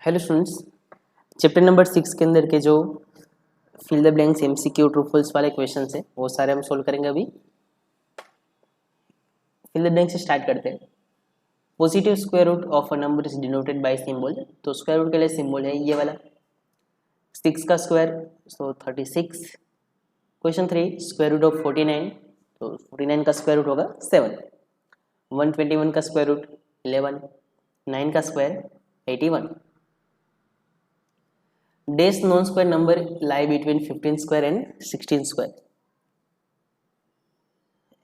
Hello students, chapter number 6 के अंदर के जो fill the blanks MCQ true false वाले क्वेश्चन है वो सारे हम सोल्व करेंगे। अभी फिल द ब्लैंक से स्टार्ट करते हैं। Positive square root of a number is denoted by symbol. तो स्क्वायर रूट के लिए सिंबल है ये वाला 6 का square, so 36। Question 3, square root of 49, तो 49 का स्क्वायर रूट होगा 7। 121 का स्क्वायर रूट 11, 9 का square 81। Dash non square number lie between 15 square and 16 square.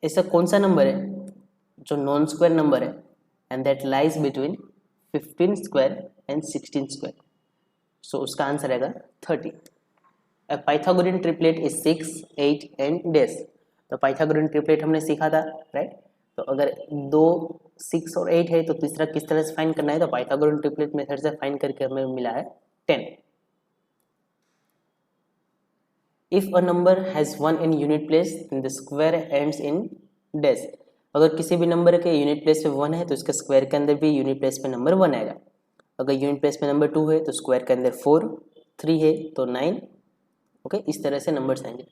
ऐसा कौन सा नंबर है जो नॉन स्क्वायर नंबर है and that lies between 15 square and 16 square? So उसका आंसर आएगा 30। A Pythagorean triplet is 6, 8 and dash। तो पाइथागोरियन ट्रिपलेट हमने सीखा था, राइट। तो अगर दो 6 और 8 है तो तीसरा किस तरह से फाइंड करना है, तो पाइथागोरियन ट्रिपलेट मेथड से फाइंड करके हमें मिला है 10। If a number has 1 in unit place then the square ends in dash। अगर किसी भी नंबर के यूनिट प्लेस पे 1 है तो इसके स्क्वायर के अंदर भी यूनिट प्लेस पे नंबर 1 आएगा। अगर यूनिट प्लेस पे नंबर 2 है तो स्क्वायर के अंदर 4, 3 है तो 9। ओके, इस तरह से नंबर्स आएंगे।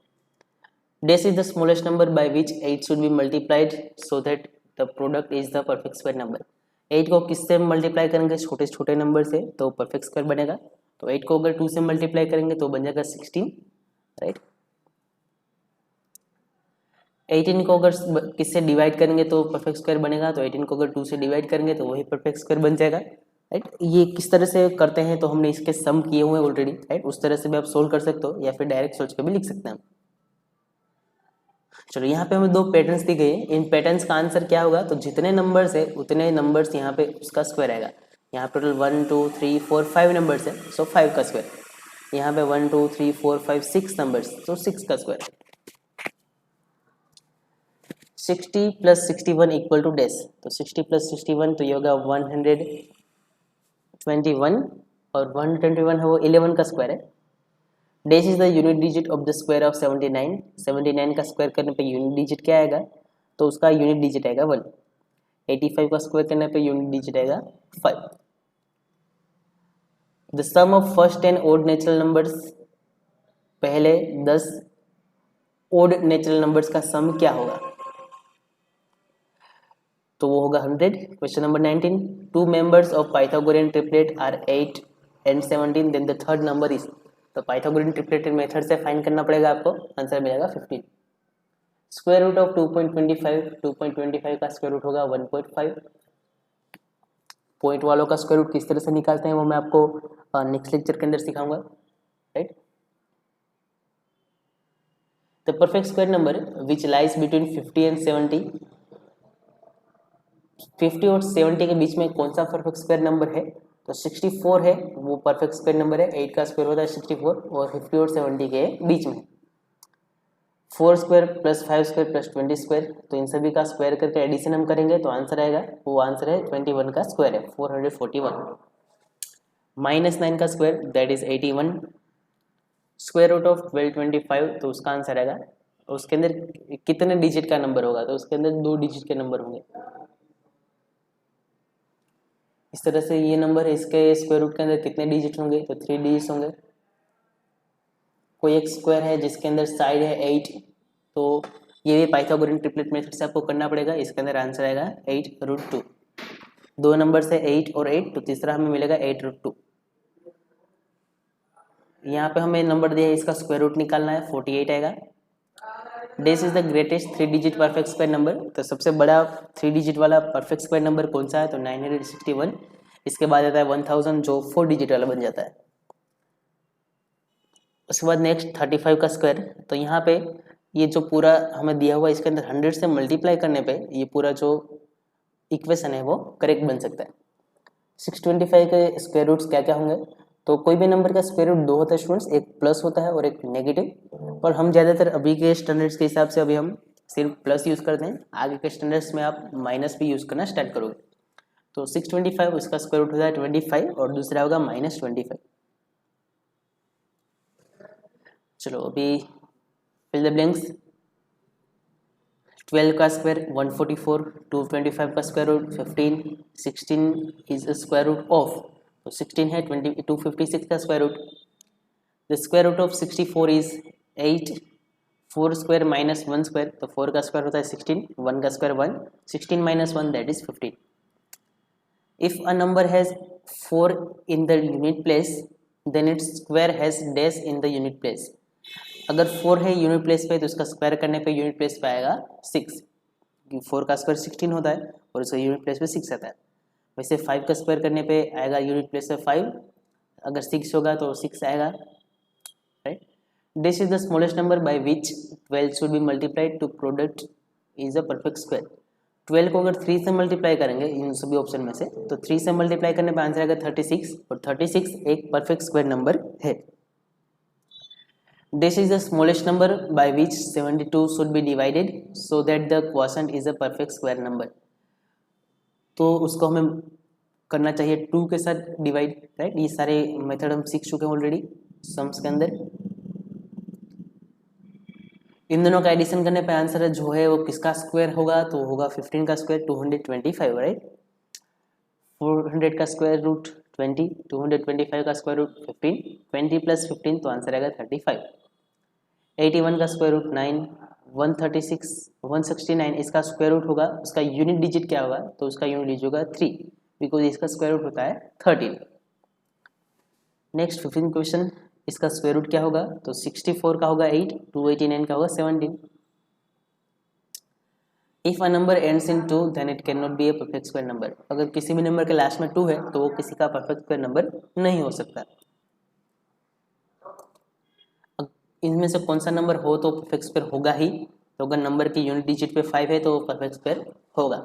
Dash is the smallest number by which 8 should be multiplied so that the product is the perfect square number. 8 को किससे मल्टीप्लाई करेंगे? छोटे छोटे नंबर से, तो परफेक्ट स्क्वायर बनेगा। तो 8 को अगर 2 से मल्टीप्लाई करेंगे तो बन जाएगा 16, राइट। 18 को अगर किससे डिवाइड करेंगे तो परफेक्ट स्क्वायर बनेगा, तो 18 को अगर 2 से डिवाइड करेंगे तो वही परफेक्ट स्क्वायर बन जाएगा, राइट। ये किस तरह से करते हैं तो हमने इसके सम किए हुए हैं ऑलरेडी, राइट। उस तरह से भी आप सोल्व कर सकते हो या फिर डायरेक्ट सोच के भी लिख सकते हैं। चलो, यहाँ पे हमें दो पैटर्न्स दी गई है। इन पैटर्न्स का आंसर क्या होगा? तो जितने नंबर्स है उतने नंबर्स यहाँ पे उसका स्क्वायर आएगा। यहाँ टोटल 1 2 3 4 5 नंबर्स है, सो 5 का स्क्वायर। यहाँ पे 1 2 3 4 5 6 नंबर्स, तो 6 का square. 60 plus 61 equal to dash. तो 60 प्लस 61 तो ये होगा 121, और 121 है वो 11 का स्क्वायर है। Dash is the unit digit of the square of 79। 79 का स्क्वायर करने पे यूनिट डिजिट क्या आएगा? तो उसका यूनिट डिजिट आएगा 1। 85 का स्क्वायर करने पे यूनिट डिजिट आएगा 5। The sum of first 10 odd natural numbers. पहले 10 ओड नेचुरल नंबर्स का सम क्या होगा? तो वो होगा 100। Question number 19, two members of Pythagorean triplet are 8 and 17 then the third number is. तो पाइथागोरियन ट्रिपलेट मेथड से फाइंड करना पड़ेगा आपको, आंसर मिलेगा 15। स्क्वायर रूट ऑफ 2.25, 2.25 का स्क्वायर रूट होगा 1.5। पॉइंट वालों का स्क्वायर रूट किस तरह से निकालते हैं वो मैं आपको नेक्स्ट लेक्चर के अंदर सिखाऊंगा, right. The perfect square number which lies between 50 and 70। 50 और 70 के बीच में कौन सा परफेक्ट स्क्वायर नंबर है? तो 64 है वो परफेक्ट स्क्वायर नंबर है। 8 का स्क्वायर होता है 64, और 50 और 70 के बीच में 4 square plus 5 square plus 20 square. तो इन सभी का स्क्वायर करके एडिशन हम करेंगे तो आंसर आएगा, वो आंसर है 21 का स्क्वायर है 441। माइनस 9 का square that is 81। Square root of 1225, तो उसका आंसर आएगा। उसके अंदर कितने डिजिट का नंबर होगा? तो उसके अंदर 2 डिजिट के नंबर होंगे। इस तरह से ये नंबर है, इसके स्क्वायर रूट के अंदर कितने डिजिट होंगे? तो 3 डिजिट होंगे। कोई एक स्क्वायर है जिसके अंदर साइड है 8, तो ये भी पाइथागोरियन ट्रिपलेट मेथड से आपको करना पड़ेगा। इसके अंदर आंसर आएगा 8√2। दो नंबर से 8 और 8, तो तीसरा हमें मिलेगा 8√2। यहाँ पे हमें नंबर दिया है, इसका स्क्वायर रूट निकालना है, 48 आएगा। Dash is the greatest 3 digit perfect square number. तो सबसे बड़ा 3 डिजिट वाला परफेक्ट स्क्वायर नंबर कौन सा है? तो 961। इसके बाद आता है 1000 जो 4 डिजिट वाला बन जाता है। उसके बाद नेक्स्ट 35 का स्क्वायर। तो यहाँ पे ये जो पूरा हमें दिया हुआ इसके अंदर 100 से मल्टीप्लाई करने पे ये पूरा जो इक्वेशन है वो करेक्ट बन सकता है। 625 के स्क्वायर रूट्स क्या क्या होंगे? तो कोई भी नंबर का स्क्वायर रूट 2 होता है स्टूडेंट्स, एक प्लस होता है और एक नेगेटिव। पर हम ज़्यादातर अभी के स्टैंडर्ड्स के हिसाब से अभी हम सिर्फ प्लस यूज़ करते हैं। आगे के स्टैंडर्ड्स में आप माइनस भी यूज़ करना स्टार्ट करोगे। तो 625 उसका स्क्वायर रूट होता है 25, और दूसरा होगा -25। चलो अभी फिल द ब्लैंक्स। 12 का स्क्वायर 144, 225 का square root 15, 16 is square root of. तो 16 है 256 का square root. The square root of 64 is 8, 4 square minus 1 square, तो 4 का स्क्वायर होता है 16, 1 का square 1, 16 minus 1 that is 15। If a number has 4 in the unit place then its square has dash in the unit place. अगर 4 है unit place पे तो उसका स्क्वायर करने पे यूनिट प्लेस पे आएगा 6, 4 का स्क्वायर 16 होता है और उसका यूनिट प्लेस पे 6 आता है। वैसे 5 का स्क्वायर करने पे आएगा यूनिट प्लेस पे 5, अगर 6 होगा तो 6 आएगा, right. This is the smallest number by which 12 should be multiplied to product is a perfect square. 12 को अगर 3 से मल्टीप्लाई करेंगे इन सभी ऑप्शन में से, तो 3 से मल्टीप्लाई करने पे आंसर आएगा 36, और 36 एक परफेक्ट स्क्वायर नंबर है। This is the smallest number by which 72 should be divided so that the quotient is a perfect square number। तो उसको हमें करना चाहिए 2 के साथ डिवाइड, राइट। ये सारे मेथड हम सीख चुके हैं ऑलरेडी सम्स के अंदर। इन दोनों का एडिशन करने पे आंसर जो है वो किसका स्क्वायर होगा, तो होगा 15 का स्क्वायर 225, राइट। 400 का स्क्वायर रूट 20, 225 का स्क्वायर रूट 15, 20 प्लस 15 तो आंसर आएगा 35। 81 का स्क्वायर रूट 9, 136, 169 इसका स्क्वायर रूट होगा, उसका यूनिट डिजिट क्या होगा, तो उसका यूनिट डिजिट होगा 3, बिकॉज इसका स्क्वायर रूट होता है 13। नेक्स्ट 15 क्वेश्चन, इसका स्क्वायर रूट क्या होगा, तो 64 का होगा 8, 289 का होगा 17। If a number ends in 2 then it can not be a perfect square number. अगर किसी भी नंबर के लास्ट में 2 है तो वो किसी का परफेक्ट स्क्वायर नंबर नहीं हो सकता। इनमें से कौन सा नंबर हो तो परफेक्ट स्क्वायर होगा ही, तो अगर नंबर की यूनिट डिजिट पे 5 है तो परफेक्ट स्क्वायर होगा।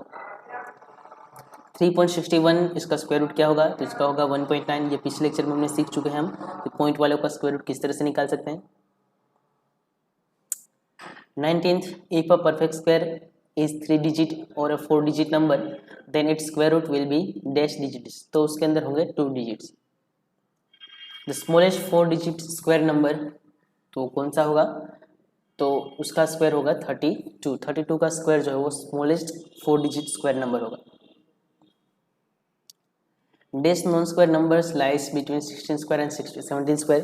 3.61 इसका स्क्वायर रूट क्या होगा, तो इसका होगा 1.9। ये पिछले लेक्चर में हमने सीख चुके हैं हम कि पॉइंट वालों का स्क्वायर रूट किस तरह से निकाल सकते हैं। 19th, if a perfect square is 3 digit और a 4 digit number then its square root will be dash digits, तो उसके अंदर होंगे 2 digits. The smallest 4 digit square number तो कौन सा होगा, तो उसका स्क्वायर होगा 32। 32 का स्क्वायर जो है वो स्मॉलेस्ट 4 डिजिट स्क्वायर नंबर होगा। Dash non square numbers lies between 16 square and 17 square,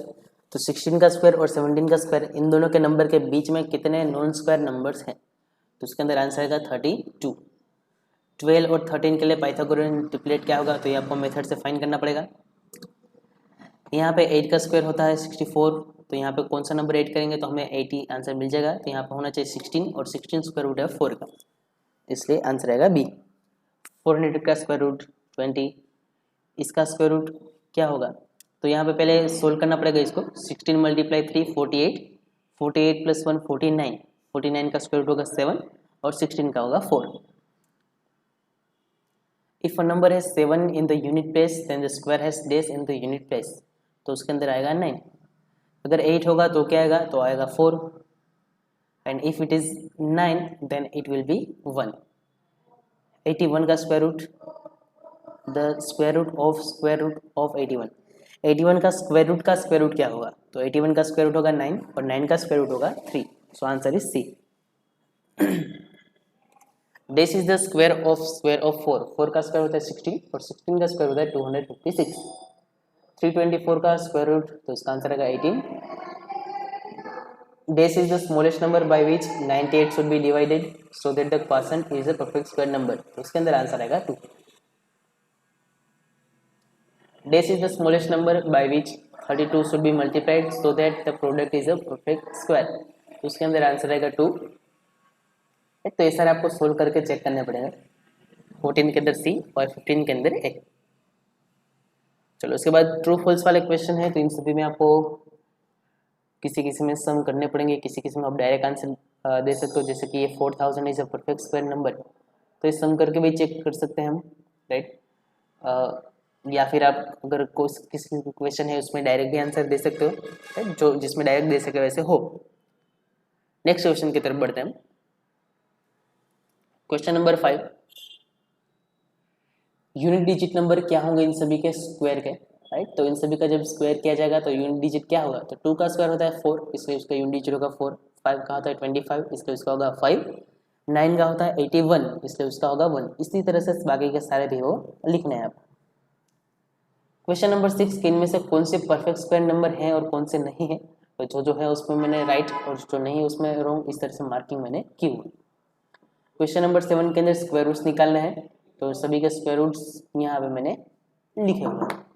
तो 16 का स्क्वायर और 17 का स्क्वायर इन दोनों के नंबर के बीच में कितने नॉन स्क्वायर नंबर्स हैं, तो उसके अंदर आंसर आएगा 32। 12 और 13 के लिए पाइथागोरियन ट्रिपलेट क्या होगा, तो ये आपको मेथड से फाइंड करना पड़ेगा। यहाँ पे 8 का स्क्वायर होता है 64, तो यहाँ पे कौन सा नंबर ऐड करेंगे तो हमें 80 आंसर मिल जाएगा। तो यहाँ पे होना चाहिए 16 और 16 स्क्वायर रूट है 4 का, इसलिए आंसर आएगा बी। 400 का स्क्वायर रूट 20, इसका स्क्वायर रूट क्या होगा, तो यहाँ पे पहले सोल्व करना पड़ेगा इसको। 16 मल्टीप्लाई 3 48, 48 प्लस 1 49, 49 का स्क्वायर रूट होगा 7 और 16 का होगा 4। इफ अ नंबर है 7 in the unit place then the square has dash in the unit place, तो उसके अंदर आएगा 9। अगर 8 होगा तो क्या आएगा, तो आएगा 4, and if it is 9 then it will be 1। 81 का square root, the square root of 81, 81 का स्क्वायर रूट क्या होगा, तो 81 का स्क्वायर रूट होगा 9 और 9 का स्क्वायर रूट होगा 3, so answer is C. This is the square of 4, 4 का स्क्वायर होता है 16 और 16 का स्क्वायर होता है 256। 324 का स्क्वायर रूट, तो इसका आंसर आएगा 18। This is the smallest number by which 98 should be divided so that the quotient is a perfect square number, तो इसके अंदर आंसर आएगा 2। This is the smallest number by which 32 should be multiplied so that the product is a perfect square, तो उसके अंदर answer आएगा 2। तो ये सारे आपको सोल्व करके चेक करने पड़ेगा। 14 के अंदर सी और 15 के अंदर ए। चलो उसके बाद ट्रू फॉल्स वाले क्वेश्चन है, तो इन सभी में आपको किसी में सम करने पड़ेंगे, किसी में आप डायरेक्ट आंसर दे सकते हो। जैसे कि ये 4000 is a perfect square number, तो इस सम करके भी चेक कर सकते हैं हम, राइट। या फिर आप अगर किसी क्वेश्चन है उसमें डायरेक्ट भी आंसर दे सकते हो, राइट, जो जिसमें डायरेक्ट दे सके वैसे हो। नेक्स्ट क्वेश्चन की तरफ बढ़ते हैं। Question number 5, unit digit number क्या होंगे इन सभी के स्क्वायर के, राइट। तो इन सभी का जब स्क्वायर किया जाएगा तो यूनिट डिजिट क्या होगा, तो 2 का स्क्वायर होता है 4, इसलिए उसका यूनिट डिजिट होगा 4। 5 का होता है 25, इसलिए उसका होगा 5। 9 का होता है 81, इसलिए उसका होगा 1। इसी तरह से बाकी के सारे भी वो लिखने हैं आप। क्वेश्चन नंबर 6 कि इनमें से कौन से परफेक्ट स्क्वायर नंबर हैं और कौन से नहीं है। तो जो है उसमें मैंने राइट और जो नहीं है उसमें रॉन्ग, इस तरह से मार्किंग मैंने की हुई। क्वेश्चन नंबर 7 के अंदर स्क्वायर रूट्स निकालना है, तो सभी के स्क्वायर रूट्स यहाँ पे मैंने लिखे हुए हैं।